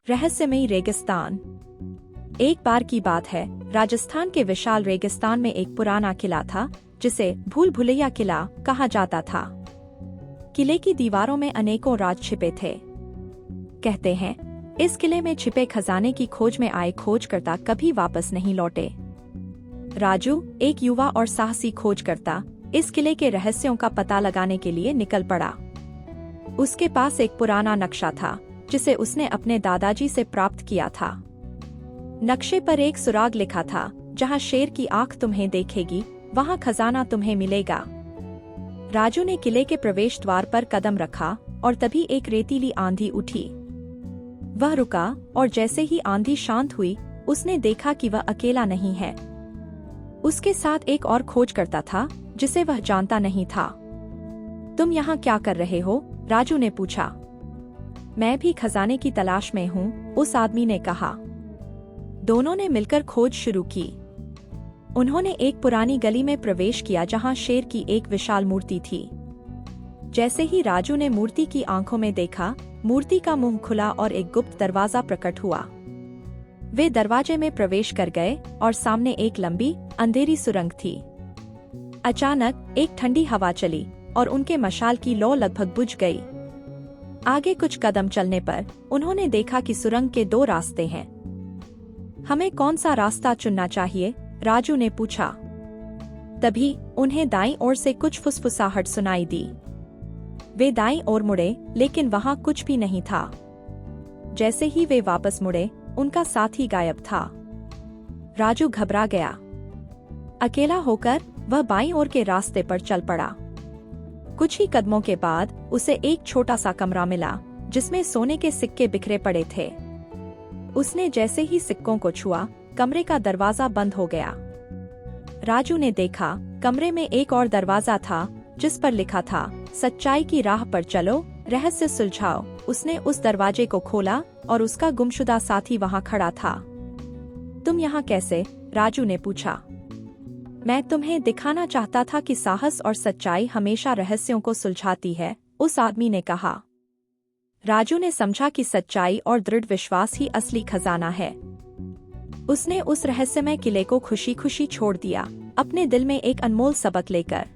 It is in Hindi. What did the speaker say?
रहस्यमयी रेगिस्तान। एक बार की बात है, राजस्थान के विशाल रेगिस्तान में एक पुराना किला था जिसे भूल भुलैया किला कहा जाता था। किले की दीवारों में अनेकों राज छिपे थे। कहते हैं इस किले में छिपे खजाने की खोज में आए खोजकर्ता कभी वापस नहीं लौटे। राजू, एक युवा और साहसी खोजकर्ता, इस किले के रहस्यों का पता लगाने के लिए निकल पड़ा। उसके पास एक पुराना नक्शा था जिसे उसने अपने दादाजी से प्राप्त किया था। नक्शे पर एक सुराग लिखा था, जहां शेर की आंख तुम्हें देखेगी वहां खजाना तुम्हें मिलेगा। राजू ने किले के प्रवेश द्वार पर कदम रखा और तभी एक रेतीली आंधी उठी। वह रुका और जैसे ही आंधी शांत हुई, उसने देखा कि वह अकेला नहीं है। उसके साथ एक और खोजकर्ता था जिसे वह जानता नहीं था। तुम यहाँ क्या कर रहे हो? राजू ने पूछा। मैं भी खजाने की तलाश में हूँ, उस आदमी ने कहा। दोनों ने मिलकर खोज शुरू की। उन्होंने एक पुरानी गली में प्रवेश किया जहां शेर की एक विशाल मूर्ति थी। जैसे ही राजू ने मूर्ति की आंखों में देखा, मूर्ति का मुंह खुला और एक गुप्त दरवाजा प्रकट हुआ। वे दरवाजे में प्रवेश कर गए और सामने एक लंबी अंधेरी सुरंग थी। अचानक एक ठंडी हवा चली और उनके मशाल की लौ लगभग बुझ गई। आगे कुछ कदम चलने पर उन्होंने देखा कि सुरंग के दो रास्ते हैं। हमें कौन सा रास्ता चुनना चाहिए? राजू ने पूछा। तभी उन्हें दाईं ओर से कुछ फुसफुसाहट सुनाई दी। वे दाईं ओर मुड़े, लेकिन वहां कुछ भी नहीं था। जैसे ही वे वापस मुड़े, उनका साथी गायब था। राजू घबरा गया। अकेला होकर वह बाईं ओर के रास्ते पर चल पड़ा। कुछ ही कदमों के बाद उसे एक छोटा सा कमरा मिला जिसमें सोने के सिक्के बिखरे पड़े थे। उसने जैसे ही सिक्कों को छुआ, कमरे का दरवाजा बंद हो गया। राजू ने देखा, कमरे में एक और दरवाजा था जिस पर लिखा था, सच्चाई की राह पर चलो, रहस्य सुलझाओ। उसने उस दरवाजे को खोला और उसका गुमशुदा साथी वहां खड़ा था। तुम यहाँ कैसे? राजू ने पूछा। मैं तुम्हें दिखाना चाहता था कि साहस और सच्चाई हमेशा रहस्यों को सुलझाती है, उस आदमी ने कहा। राजू ने समझा कि सच्चाई और दृढ़ विश्वास ही असली खजाना है। उसने उस रहस्यमय किले को खुशी खुशी छोड़ दिया, अपने दिल में एक अनमोल सबक लेकर।